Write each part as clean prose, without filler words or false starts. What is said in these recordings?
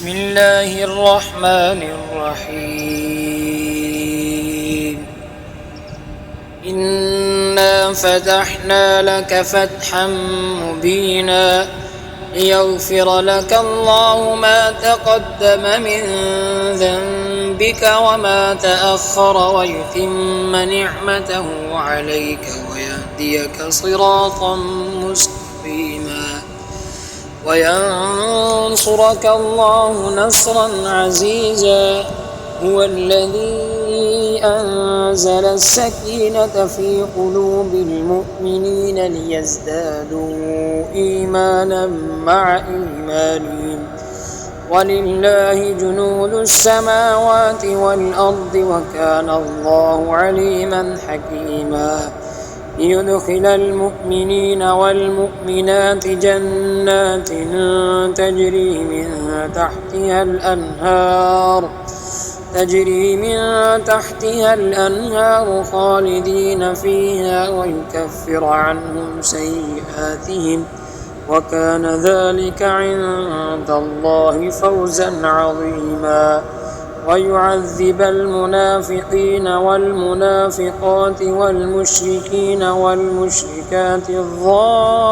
بسم الله الرحمن الرحيم إنا فتحنا لك فتحا مبينا ليغفر لك الله ما تقدم من ذنبك وما تأخر ويتم نعمته عليك ويهديك صراطا مستقيما وينصرك الله نصرا عزيزا. هو الذي أنزل السكينة في قلوب المؤمنين ليزدادوا إيمانا مع إيمانهم ولله جنود السماوات والأرض وكان الله عليما حكيما. ليدخل المؤمنين والمؤمنات جنات تجري من تحتها الأنهار خالدين فيها ويكفر عنهم سيئاتهم وكان ذلك عند الله فوزا عظيما. ويعذب المنافقين والمنافقات والمشركين والمشركات الظانين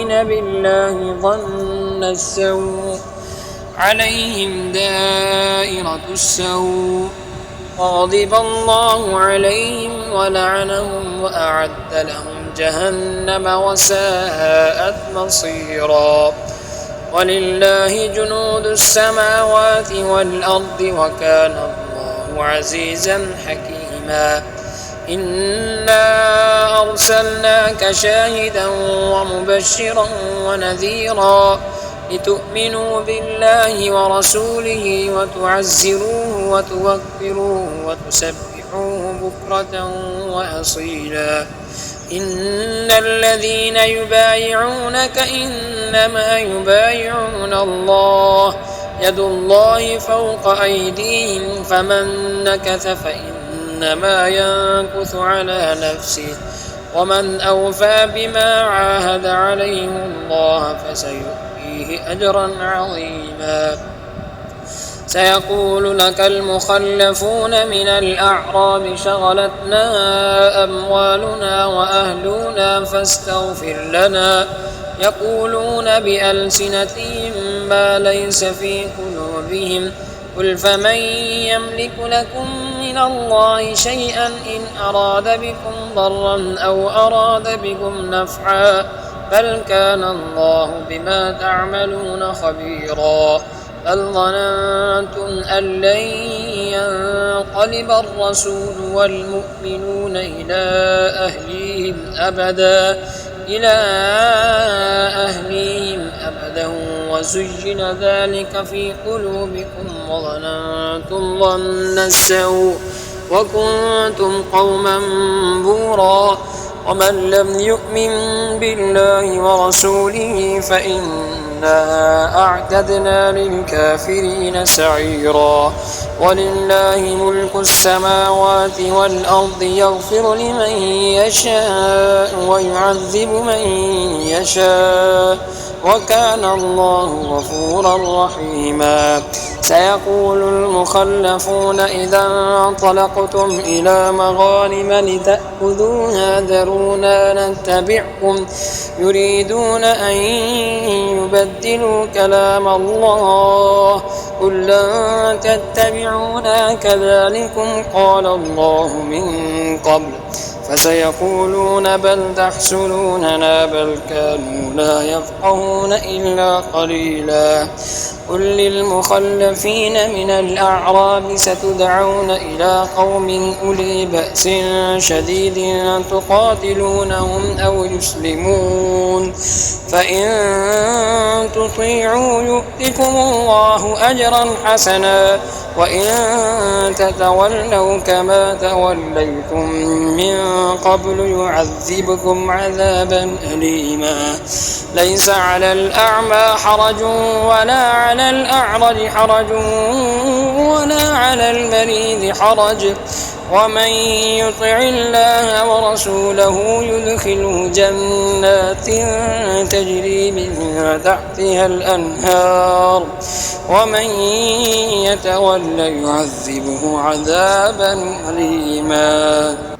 بالله ظن السوء عليهم دائرة السوء غضب الله عليهم ولعنهم وأعد لهم جهنم وساءت مصيرا. ولله جنود السماوات والأرض وكان الله عزيزا حكيما. إنا أرسلناك شاهدا ومبشرا ونذيرا لتؤمنوا بالله ورسوله وتعزروه وتوقروه وتسبحوه بكرة وأصيلا. إن الذين يبايعونك إنما يبايعون الله يد الله فوق أيديهم فمن نكث فإنما ينكث على نفسه ومن أوفى بما عاهد عليه الله فسيؤتيه أجرا عظيما. سيقول لك المخلفون من الأعراب شغلتنا أموالنا وأهلنا فاستغفر لنا يقولون بألسنتهم ما ليس في قلوبهم قل فمن يملك لكم من الله شيئا إن أراد بكم ضرا أو أراد بكم نفعا بل كان الله بما تعملون خبيرا. بل ظننتم أن لن ينقلب الرسول والمؤمنون إلى أهليهم أبدا وزين ذلك في قلوبكم وظننتم ظن السوء وكنتم قوما بورا. ومن لم يؤمن بالله ورسوله فإنا أعتدنا للكافرين سعيرا. ولله ملك السماوات والأرض يغفر لمن يشاء ويعذب من يشاء وكان الله غفورا رحيما. سيقول المخلفون إذا انطلقتم إلى مغانم لتأخذوها ذرونا نتبعكم يريدون أن يبدلوا كلام الله قل لن تتبعونا كذلكم قال الله من قبل فسيقولون بل تحسدوننا بل كانوا لا يفقهون إلا قليلا. قل للمخلفين من الأعراب ستدعون إلى قوم أولي بأس شديد تقاتلونهم أو يسلمون فإن تطيعوا يؤتكم الله أجرا حسنا وإن تتولوا كما توليتم من قبل يعذبكم عذابا أليما. ليس على الأعمى حرج ولا على الأعرج حرج ولا على المريض حرج ومن يطع الله ورسوله يدخله جنات تجري من تحتها الأنهار ومن يتول يعذبه عذابا أليما.